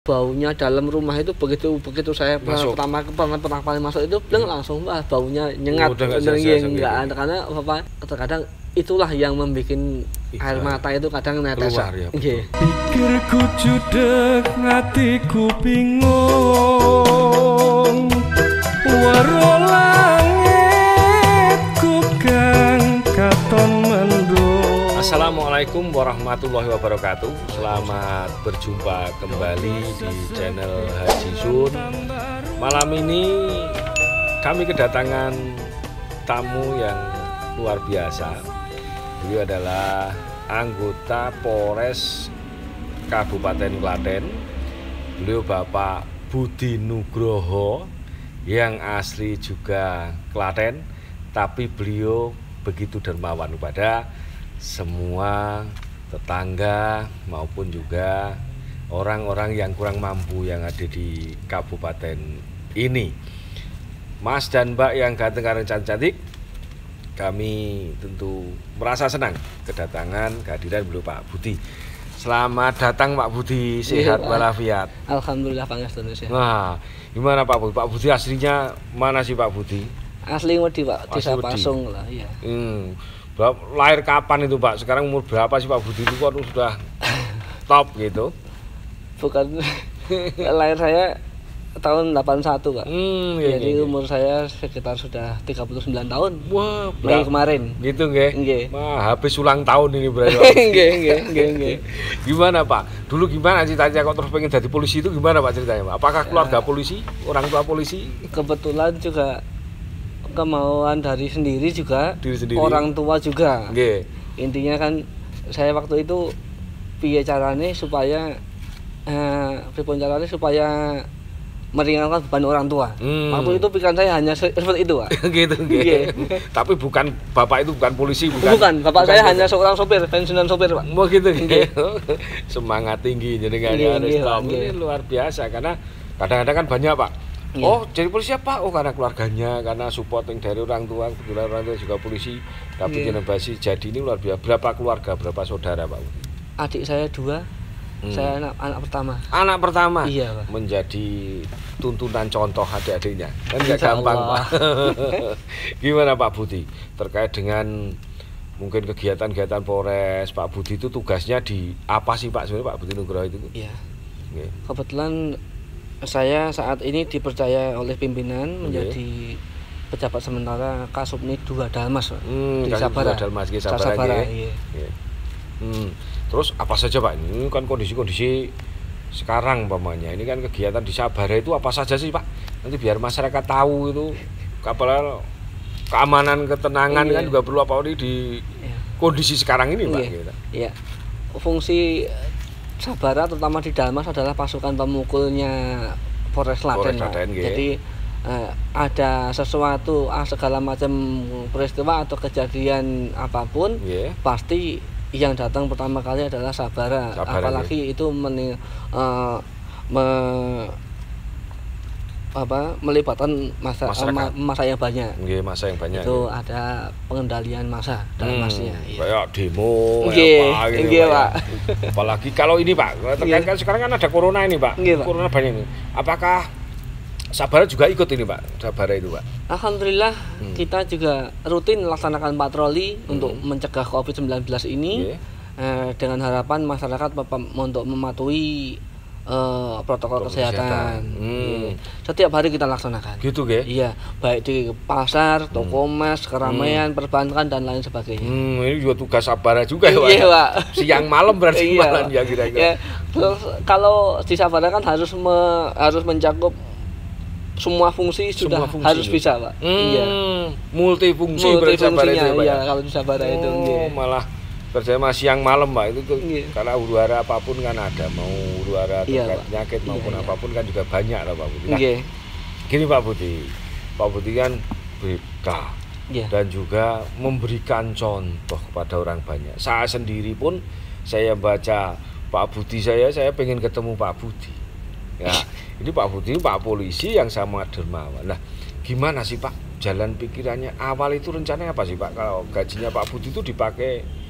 baunya dalam rumah itu begitu saya pertama kali masuk itu langsung baunya nyengat. Enggak ada, karena terkadang itulah yang membuat air mata itu kadang netes. Nggih. Pikirku judeg ngatiku bingung. Waro langitku kang katon mendung. Assalamualaikum warahmatullahi wabarakatuh. Selamat berjumpa kembali di channel Haji Sun. Malam ini kami kedatangan tamu yang luar biasa. Beliau adalah anggota Polres Kabupaten Klaten. Beliau Bapak Budi Nugroho yang asli juga Klaten, tapi beliau begitu dermawan kepada semua tetangga maupun juga orang-orang yang kurang mampu yang ada di kabupaten ini. Mas dan Mbak yang ganteng cantik, kami tentu merasa senang kedatangan kehadiran beliau Pak Budi. Selamat datang Pak Budi, sehat walafiat. Alhamdulillah pangestu Indonesia. Nah, gimana Pak Budi? Pak Budi aslinya mana sih Pak Budi? Asli Wedi Pak, Desa Pasung lah, iya. Lahir kapan itu Pak? Sekarang umur berapa sih Pak Budi itu kan sudah top gitu? Bukan, lahir saya tahun 81 Pak. Jadi umur saya sekitar sudah 39 tahun. Wah, Mei kemarin. Gitu nggih? Nggih. Wah, habis ulang tahun ini berarti. Nggih. Gimana Pak? Dulu gimana ceritanya kok terus pengen jadi polisi itu gimana Pak ceritanya Pak? Apakah keluarga polisi, orang tua polisi? Kebetulan juga kemauan dari sendiri juga, orang tua juga. Nggih. Intinya kan saya waktu itu piye carane supaya meringankan beban orang tua. Waktu itu pikiran saya hanya seperti itu, Pak. Gitu, nggih. Tapi bukan Bapak itu bukan polisi, bukan. Bapak saya hanya seorang sopir, pensiunan sopir, Pak. Oh gitu, nggih. Semangat tinggi jenengan harus top. Ini luar biasa karena kadang-kadang kan banyak, Pak. Oh, jadi polisi apa? Oh, karena keluarganya, karena supporting dari orang tua, kebetulan orang tua juga polisi. Tapi Jenabasi jadi ini luar biasa. Berapa keluarga, berapa saudara, Pak? Adik saya 2. Saya anak pertama. Anak pertama? Iya, Pak. Menjadi tuntunan contoh adik-adiknya. Kan nggak gampang, Pak. Gimana Pak Budi? Terkait dengan mungkin kegiatan-kegiatan Polres, Pak Budi itu tugasnya di apa sih Pak sebenarnya Pak Budi Nugroho itu? Iya. Kebetulan saya saat ini dipercaya oleh pimpinan menjadi pejabat sementara Kasubnid 2 Dalmas, Pak. Di Sabara. Dalmas, Sabara. Iya. Terus apa saja Pak? Ini kan kondisi-kondisi sekarang umpamanya. Ini kan kegiatan di Sabara itu apa saja sih Pak? Nanti biar masyarakat tahu itu kapal keamanan, ketenangan kan juga perlu apa di kondisi sekarang ini Pak. Iya. Fungsi Sabara terutama di Dalmas adalah pasukan pemukulnya Polres Klaten. Jadi ada sesuatu segala macam peristiwa atau kejadian apapun pasti yang datang pertama kali adalah Sabara apalagi itu melibatkan masa yang banyak. Masa yang banyak. Itu ada pengendalian masa dalam masnya. Kayak demo, apa gitu Pak. Apalagi kalau ini Pak, terkait kan sekarang kan ada corona ini Pak. Corona banyak ini. Apakah Sabara juga ikut ini Pak? Sabara itu Pak? Alhamdulillah kita juga rutin melaksanakan patroli untuk mencegah COVID-19 ini dengan harapan masyarakat untuk mematuhi protokol kesehatan. Setiap hari kita laksanakan. Gitu ya? Iya, baik di pasar, toko mas, keramaian, perbankan dan lain sebagainya. Ini juga tugas Sabara juga ya Pak? Iya Pak. Siang malam berarti malam ya kira-kira. Terus kalau di Sabara kan harus mencakup semua fungsi harus bisa Pak. Multifungsi berarti Sabara itu Pak. Iya, kalau di Sabara itu malah kerja siang malam Pak itu karena huru-hara apapun kan ada, mau huru-hara terkait penyakit maupun apapun kan juga banyak lah Pak Budi. Nah, gini Pak Budi kan berkah dan juga memberikan contoh kepada orang banyak. Saya sendiri pun saya baca Pak Budi saya pengen ketemu Pak Budi. Ya, ini Pak Budi Pak polisi yang sama dermawan. Nah, gimana sih Pak jalan pikirannya awal itu rencananya apa sih Pak kalau gajinya Pak Budi itu dipakai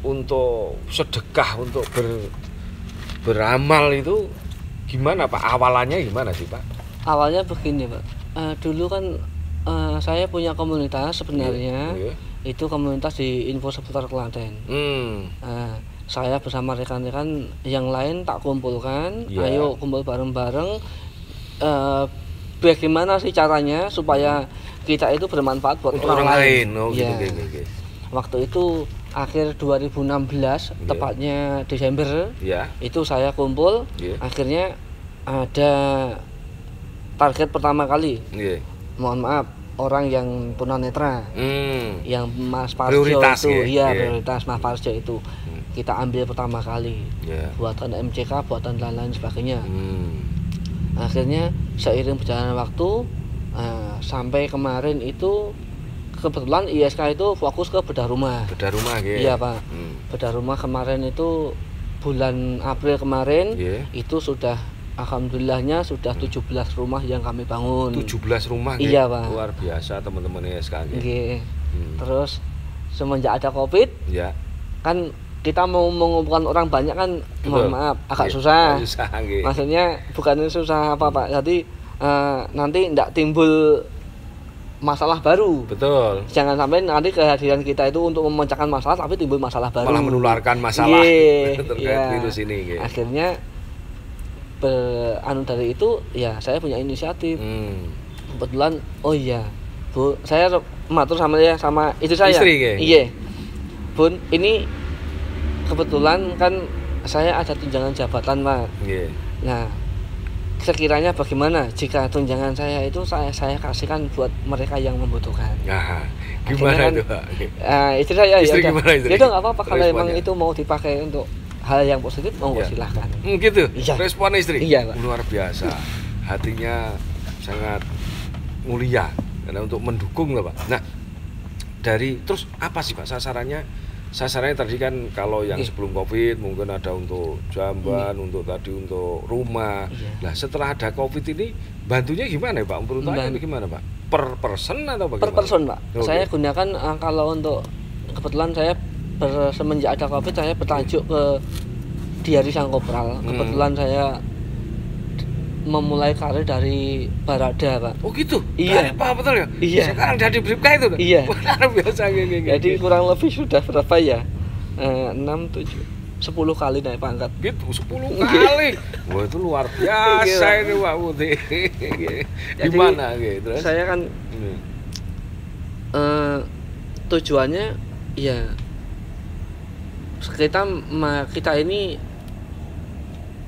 untuk sedekah, untuk beramal itu Gimana Pak? Awalannya gimana sih Pak? Awalnya begini Pak. Dulu kan saya punya komunitas sebenarnya. Itu komunitas di Info Seputar Klaten. Saya bersama rekan-rekan yang lain tak kumpulkan. Ayo kumpul bareng-bareng. Bagaimana sih caranya supaya kita itu bermanfaat buat untuk orang lain. Gitu. Waktu itu akhir 2016 tepatnya Desember. Itu saya kumpul. Akhirnya ada target pertama kali. Mohon maaf, orang yang tunanetra. Yang Mas Parjo prioritas, itu prioritas Mas Parjo itu kita ambil pertama kali. Buatan MCK, buatan lain-lain sebagainya. Akhirnya seiring berjalan waktu sampai kemarin itu kebetulan ISK itu fokus ke bedah rumah. Bedah rumah gitu. Iya Pak. Bedah rumah kemarin itu bulan April kemarin itu sudah alhamdulillahnya sudah 17 rumah yang kami bangun. 17 rumah gitu. Iya Pak. Luar biasa teman-teman ISK gitu. Terus semenjak ada Covid, kan kita mau mengumpulkan orang banyak kan, mohon maaf agak susah. Maksudnya bukan susah apa Pak. Jadi nanti tidak timbul masalah baru. Betul. Jangan sampai nanti kehadiran kita itu untuk memecahkan masalah tapi timbul masalah baru. Malah menularkan masalah terkait virus ini. Akhirnya dari itu ya saya punya inisiatif. Kebetulan Bu, saya matur sama istri saya. Istri Iya. Bun, ini kebetulan kan saya ada tunjangan jabatan Pak. Nah, sekiranya bagaimana jika tunjangan saya itu saya kasihkan buat mereka yang membutuhkan. Gimana itu Pak? Istri saya istri gimana istri? Itu nggak apa-apa kalau emang itu mau dipakai untuk hal yang positif, monggo silahkan. Gitu. Respon istri. Iya Pak. Luar biasa. Hatinya sangat mulia karena untuk mendukung lah Pak. Nah, terus apa sih Pak sasarannya? Sasarannya tadi kan kalau yang sebelum Covid mungkin ada untuk jamban, untuk rumah. Nah, setelah ada Covid ini bantunya gimana ya Pak? Peruntukannya gimana Pak? Per person atau bagaimana? Per person Pak. Saya gunakan kalau untuk kebetulan saya semenjak ada Covid saya bertajuk ke Diari Sang Kopral. Kebetulan saya memulai karir dari Barada Pak. Oh gitu? Iya Pak, betul ya? Iya. Sekarang dari Bribka itu? Iya. Luar biasa gitu. Jadi kurang lebih sudah berapa ya? 6, 7, 10 kali naik pangkat. Gitu, 10 kali. Wah itu luar biasa ini Pak Putih. Gimana gitu? Saya kan tujuannya ya kita ini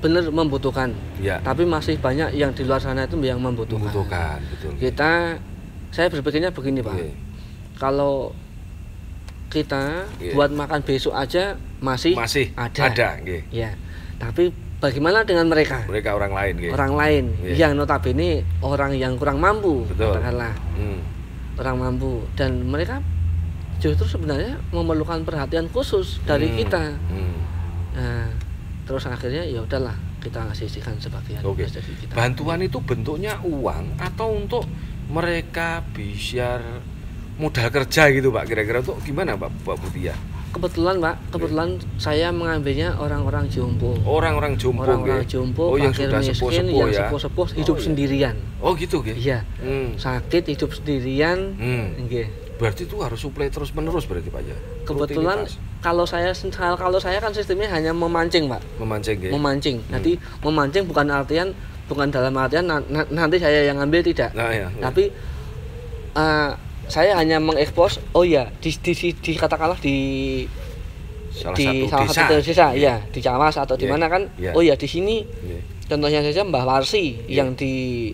benar membutuhkan, tapi masih banyak yang di luar sana itu yang membutuhkan. Betul. Saya berpikirnya begini Pak, kalau kita buat makan besok aja masih ada. Ya, tapi bagaimana dengan mereka? Mereka orang lain, yang notabene orang yang kurang mampu, katakanlah orang mampu, dan mereka justru sebenarnya memerlukan perhatian khusus dari kita. Nah, terus akhirnya ya udahlah kita sisihkan sebagian dari kita. Bantuan itu bentuknya uang atau untuk mereka biar modal kerja gitu Pak, kira-kira tuh gimana Pak Putih ya? Kebetulan saya mengambilnya orang-orang jompo. Orang-orang jompo yang sudah sepuh hidup sendirian. Oh gitu gitu. Iya. Sakit hidup sendirian. Berarti itu harus suplai terus menerus berarti Pak ya. Kebetulan kalau saya kan sistemnya hanya memancing Pak. Memancing. Nanti memancing bukan dalam artian nanti saya yang ambil tidak. Tapi saya hanya mengekspos di katakanlah di salah satu desa ya, di Cawas atau di mana kan. Di sini contohnya saja Mbah Warsi yang di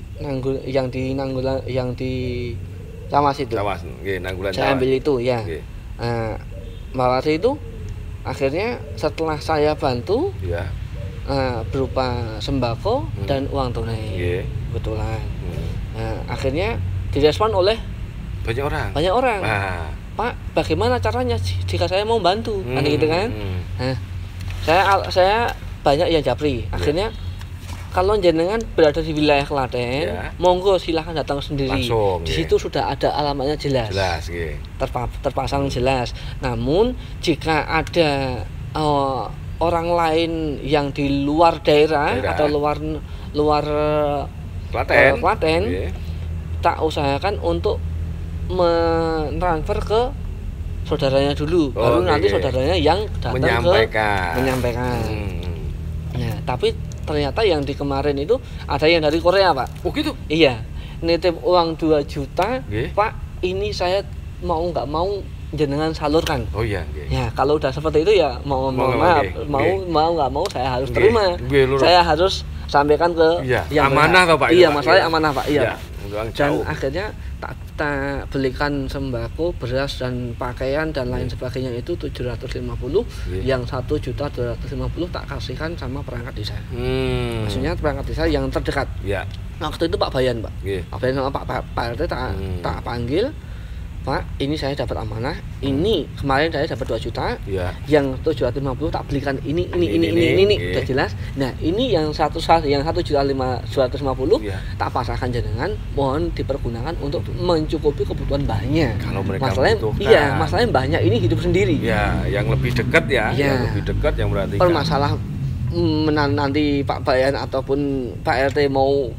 Cawas itu. Saya ambil itu ya. Mbah Warsi itu akhirnya setelah saya bantu berupa sembako dan uang tunai. Kebetulan. Akhirnya direspon oleh banyak orang. Pak, bagaimana caranya jika saya mau bantu? Kan gitu kan. Nah, saya banyak yang japri. Akhirnya kalau jenengan berada di wilayah Klaten, monggo silahkan datang sendiri. Di situ sudah ada alamatnya jelas. Terpasang jelas. Namun jika ada orang lain yang di luar daerah. Atau luar Klaten tak usahakan untuk mentransfer ke saudaranya dulu, baru nanti saudaranya yang datang menyampaikan. Nah, tapi ternyata yang di kemarin itu ada yang dari Korea, Pak. Oh gitu? Iya, nitip uang 2 juta, Pak, ini saya mau nggak mau jenengan salurkan. Oh iya. Ya, kalau udah seperti itu ya mau nggak mau saya harus terima. Saya harus sampaikan ke yang amanah toh, Pak. Iya, masalahnya amanah, Pak. Iya. Dan jauh. akhirnya tak belikan sembako, beras dan pakaian dan lain sebagainya itu 750, yang 1.250.000 tak kasihkan sama perangkat desa. Maksudnya perangkat desa yang terdekat. Waktu itu Pak Bayan, Pak. Pak Bayan sama Pak RT tak panggil. Pak, ini saya dapat amanah. Ini kemarin saya dapat 2 juta. Yang 750 tak belikan ini udah jelas. Nah, ini yang 1.250.000 tak pasrahkan jenengan, mohon dipergunakan untuk mencukupi kebutuhan mbahnya. Kalau mereka membutuhkan. Iya, masalahnya mbahnya ini hidup sendiri. Ya, yang lebih dekat yang lebih dekat yang berarti. Permasalah nanti Pak Bayan ataupun Pak RT mau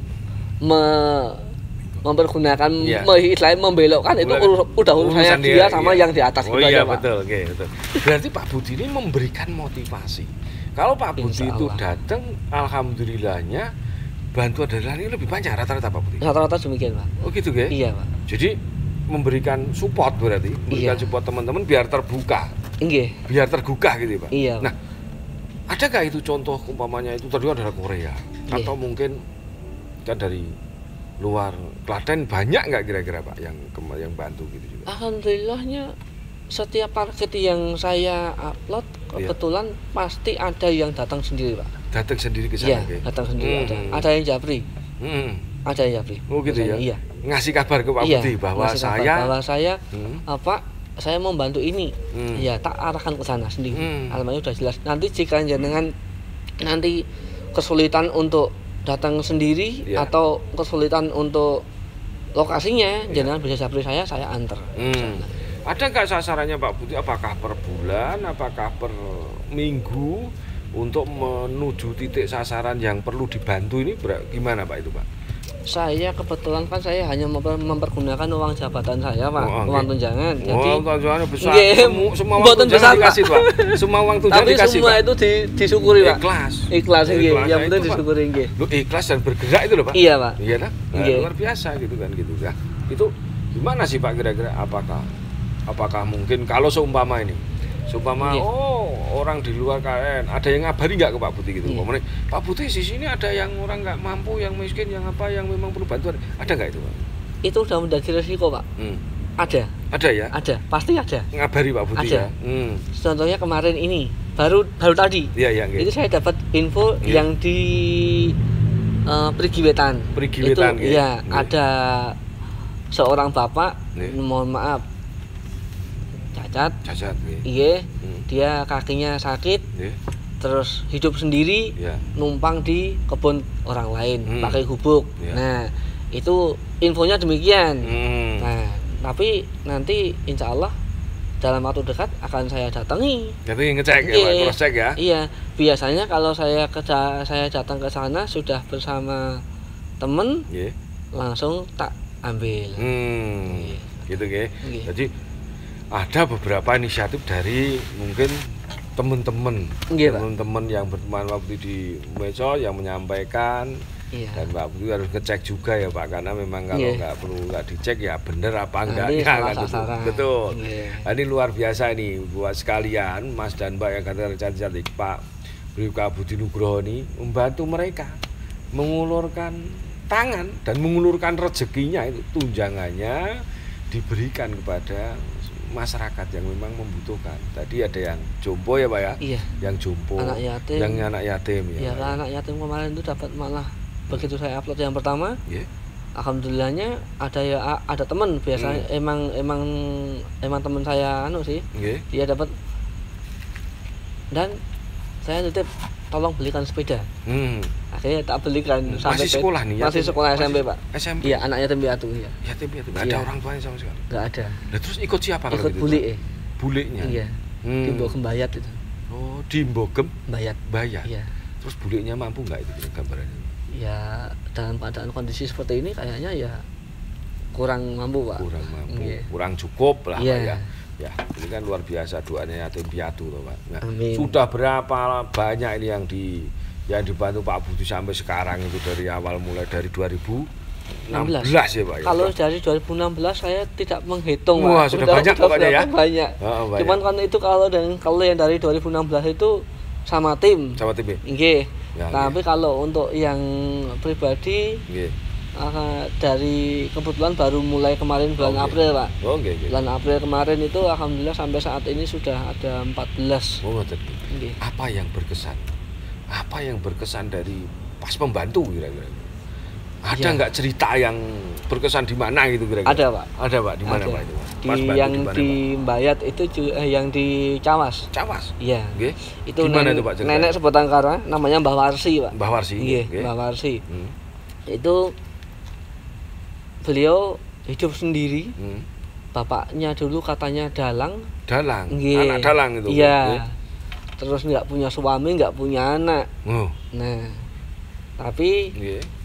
mempergunakan istilahnya membelokkan itu udah urusannya dia sama yang di atas. Iya, betul. Berarti Pak Budi ini memberikan motivasi. Kalau Pak Budi itu datang, alhamdulillahnya bantuan dari lain lebih banyak rata-rata Pak Budi. Rata-rata demikian, Pak. Oh gitu, Ge? Iya, Pak. Jadi memberikan support berarti, memberikan support teman-teman biar terbuka. Biar tergugah gitu, Pak. Iya. Nah, ada nggak itu contoh umpamanya itu tadi adalah Korea atau mungkin kan dari luar Klaten banyak nggak kira-kira Pak yang bantu gitu juga? Alhamdulillahnya setiap target yang saya upload kebetulan pasti ada yang datang sendiri, Pak. Datang sendiri ke sana? Iya, datang sendiri ada yang japri. Ada yang japri. Oh gitu ya? Iya. Ngasih kabar ke Pak Budi bahwa saya saya mau bantu ini. Ya, tak arahkan ke sana sendiri. Alamatnya udah jelas. Nanti jika jenengan nanti kesulitan untuk datang sendiri atau kesulitan untuk lokasinya, jenengan bisa japri saya antar. Ada nggak sasarannya Pak Budi? Apakah per bulan, apakah per minggu untuk menuju titik sasaran yang perlu dibantu ini gimana Pak itu Pak? Saya kebetulan kan saya hanya mempergunakan uang jabatan saya, Pak, uang tunjangan. Jadi tunjangannya besar. Semua uang tunjangan dikasih, Pak. Semua uang tunjangan dikasih. Tapi semua itu disyukuri, Pak. Ikhlas nggih. Yang penting disyukuri nggih. Ikhlas dan bergerak itu loh, Pak. Iya, Pak. Iya lah. Luar biasa gitu kan gitu ya. Itu gimana sih Pak kira-kira apakah mungkin kalau seumpama orang di luar KN ada yang ngabari nggak ke Pak Budi gitu? Pak Budi di sini ada yang orang nggak mampu, yang miskin, yang memang perlu bantuan, ada nggak itu Pak? Itu udah menjadi resiko Pak. Ada ya? Ada, pasti ada. Ngabari Pak Budi ya? Contohnya kemarin ini baru tadi. Itu saya dapat info yang di Perigiwetan. Itu ada seorang bapak, mohon maaf, cacat, dia kakinya sakit, terus hidup sendiri, numpang di kebun orang lain, pakai gubuk. Nah, itu infonya demikian. Nah, tapi nanti insya Allah dalam waktu dekat akan saya datangi. Jadi ngecek ya, Pak, cross check ya. Iya, biasanya kalau saya datang ke sana sudah bersama temen, langsung tak ambil. Gitu ya. Jadi ada beberapa inisiatif dari mungkin teman-teman yang berteman waktu di Meco yang menyampaikan, dan Pak Budi harus ngecek juga ya Pak, karena memang kalau nggak dicek ya bener apa enggaknya kan gitu. Betul. Ini luar biasa ini buat sekalian Mas dan Mbak yang kata cantik Pak Budi Nugroho ini membantu mereka mengulurkan tangan dan mengulurkan rezekinya, itu tunjangannya diberikan kepada masyarakat yang memang membutuhkan. Tadi ada yang jompo ya Pak ya? Yang jompo, anak yatim ya. Anak yatim kemarin itu dapat malah begitu saya upload yang pertama, alhamdulillahnya ada teman biasanya emang teman saya dia dapat, dan saya nitip tolong belikan sepeda. Akhirnya tak belikan. Masih sekolah nih? Masih sekolah SMP Pak. SMP? Iya, anak yatim piatu. Yatim piatu, nggak ada orang tuanya sama sekali? Nggak ada. Nah, terus ikut siapa kalau ikut gitu? Bule. Bulenya? Iya, Timbo Kembayat itu. Oh, di Mbogem Bayat. Iya. Terus buliknya mampu nggak itu gambarannya? Ya dalam keadaan kondisi seperti ini kayaknya ya kurang mampu Pak. Kurang mampu, kurang cukup lah Pak ya. Ya, ini kan luar biasa doanya yatim piatu loh Pak. Nah, sudah berapa banyak ini yang dibantu Pak Budi sampai sekarang itu dari awal mulai dari 2016 ya Pak ya. Kalau dari 2016 saya tidak menghitung Wah, Pak. Sudah banyak pokoknya ya. Banyak. Banyak. Cuman kan itu kalau yang dari 2016 itu sama tim. Sama tim. Nggih. Ya, tapi kalau untuk yang pribadi dari kebetulan baru mulai kemarin bulan April Pak. Bulan April kemarin itu alhamdulillah sampai saat ini sudah ada 14. Oh, apa yang berkesan? Apa yang berkesan dari pas membantu kira-kira? Ada nggak cerita yang berkesan di mana gitu kira-kira? Ada Pak. Ada Pak, di mana Pak itu? Yang di Bayat itu yang di Cawas. Cawas? Iya. Okay. Itu gimana itu Pak cerita? Nenek Sebatangkara namanya Mbah Warsi Pak. Mbah Warsi. Iya, okay. Mbah Warsi. Itu beliau hidup sendiri. Bapaknya dulu katanya dalang. Dalang? Anak dalang itu? Iya. Terus nggak punya suami, nggak punya anak. Nah, tapi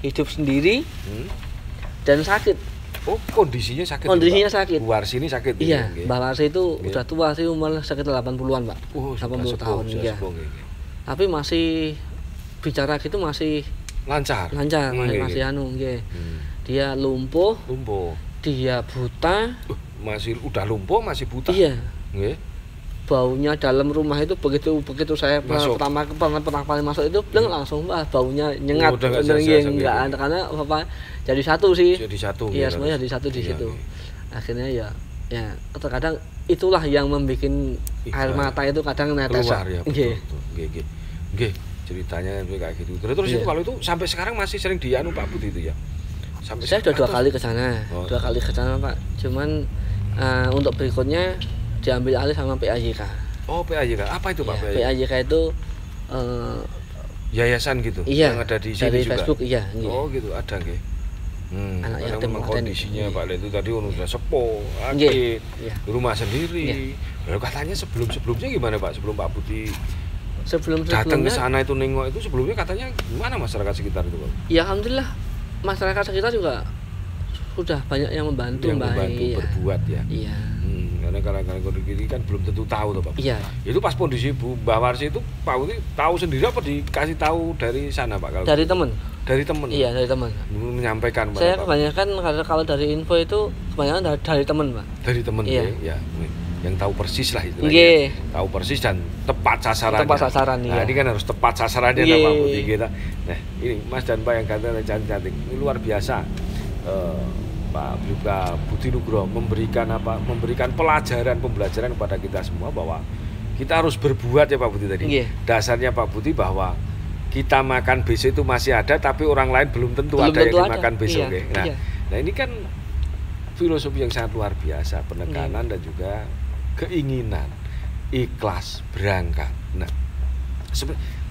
hidup sendiri dan sakit. Oh, kondisinya sakit. Kondisinya sakit. Bu Warsi ini sakit. Iya, Mbah Warsi itu udah tua sih, umur sekitar 80-an, Pak. 80 tahun ya. Tapi masih bicara gitu masih lancar. Masih anu nggih. Dia lumpuh. Dia buta. Masih udah lumpuh, masih buta. Iya. Nggih. Baunya dalam rumah itu begitu saya pertama kali masuk itu langsung baunya nyengat. Enggak ada karena Bapak jadi satu sih. Jadi satu. Iya, semuanya jadi satu di situ. Akhirnya ya terkadang itulah yang membuat air mata itu kadang netes. Keluar ya. Nggih. Ceritanya kayak gitu. Terus itu kalau itu sampai sekarang masih sering dianu Pak Budi itu ya. Sampai saya sudah 2 kali ke sana. 2 kali ke sana Pak. Cuman untuk berikutnya diambil alih sama PAJK. Oh, PAJK. Apa itu Pak? PAJK itu yayasan gitu. Iya, yang ada di sini dari juga. Facebook iya. Oh, gitu ada nggih. Anak yatim memang kondisinya Pak itu tadi sudah sepuh, sakit, di rumah sendiri. Lalu katanya sebelumnya gimana Pak? Sebelum Pak Budi datang ke sana itu nengok itu sebelumnya katanya gimana masyarakat sekitar itu Pak? Ya alhamdulillah masyarakat sekitar juga sudah banyak yang membantu berbuat ya. Iya. Karena kondisi kan belum tentu tahu tuh Pak. Iya. Itu pas kondisi Mbah Warsi itu Pak Budi tahu sendiri apa dikasih tahu dari sana Pak? Dari teman. Dari teman. Iya, dari teman. Menyampaikan Pak. Saya kebanyakan kalau dari info itu kebanyakan dari teman Pak. Dari teman ya. Yang tahu persis lah itu. Tahu persis dan tepat sasarannya. Tepat sasaran Nah, ini kan harus tepat sasarannya Pak Budi kita. Nah, ini Mas dan Mbak yang cantik-cantik. Ini luar biasa. Pak Bribka Budi Nugroho memberikan pembelajaran kepada kita semua bahwa kita harus berbuat ya Pak Budi tadi. Dasarnya Pak Budi bahwa kita makan besok itu masih ada tapi orang lain belum tentu ada yang dimakan besok. Nah ini kan filosofi yang sangat luar biasa, penekanan dan juga keinginan ikhlas berangkat. Nah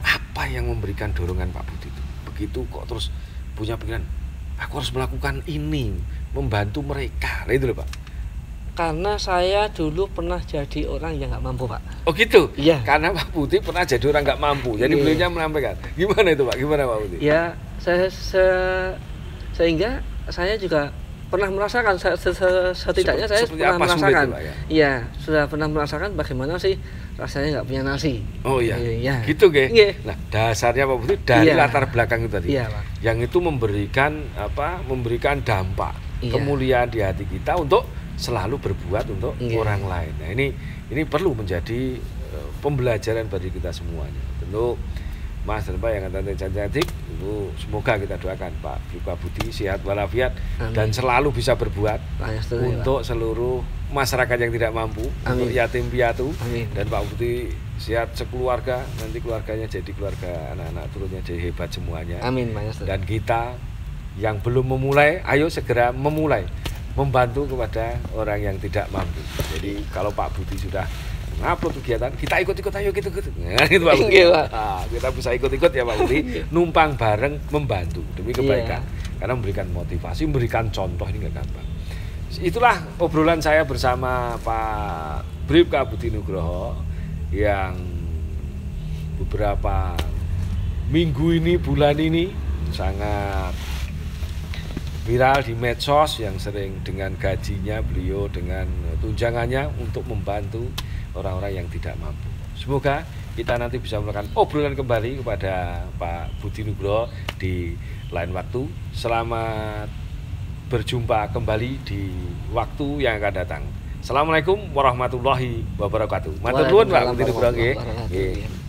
apa yang memberikan dorongan Pak Budi itu begitu kok terus punya pikiran aku harus melakukan ini, membantu mereka, nah itu loh Pak. Karena saya dulu pernah jadi orang yang nggak mampu Pak. Oh gitu? Iya. Karena Pak Budi pernah jadi orang nggak mampu, jadi beliaunya menyampaikan. Gimana itu Pak? Gimana Pak Budi? Ya, sehingga saya juga pernah merasakan, setidaknya saya pernah merasakan. Iya, sudah pernah merasakan bagaimana sih rasanya nggak punya nasi. Oh iya, gitu ge. Nah dasarnya Pak Budi dari latar belakang itu tadi, yang itu memberikan dampak kemuliaan di hati kita untuk selalu berbuat untuk orang lain. Nah ini perlu menjadi pembelajaran bagi kita semuanya. Tentu Mas dan Mbak yang cantik-cantik itu semoga kita doakan Pak Bribka Budi sehat walafiat dan selalu bisa berbuat untuk seluruh masyarakat yang tidak mampu, untuk yatim piatu, dan Pak Budi sehat sekeluarga, nanti keluarganya jadi keluarga anak-anak turunnya jadi hebat semuanya. Amin. Dan kita yang belum memulai, ayo segera memulai membantu kepada orang yang tidak mampu. Jadi kalau Pak Budi sudah ngupload kegiatan, kita ikut-ikut, ayo gitu. Nah, gitu Pak Budi. Kita bisa ikut-ikut ya Pak Budi, numpang bareng membantu demi kebaikan. Karena memberikan motivasi, memberikan contoh ini nggak gampang. Itulah obrolan saya bersama Pak Bribka Budi Nugroho yang beberapa minggu ini, bulan ini sangat viral di medsos, yang sering dengan gajinya beliau, dengan tunjangannya untuk membantu orang-orang yang tidak mampu. Semoga kita nanti bisa melakukan obrolan kembali kepada Pak Budi Nugroho di lain waktu. Selamat berjumpa kembali di waktu yang akan datang. Assalamualaikum warahmatullahi wabarakatuh. Matur nuwun Pak Budi Nugroho nggih.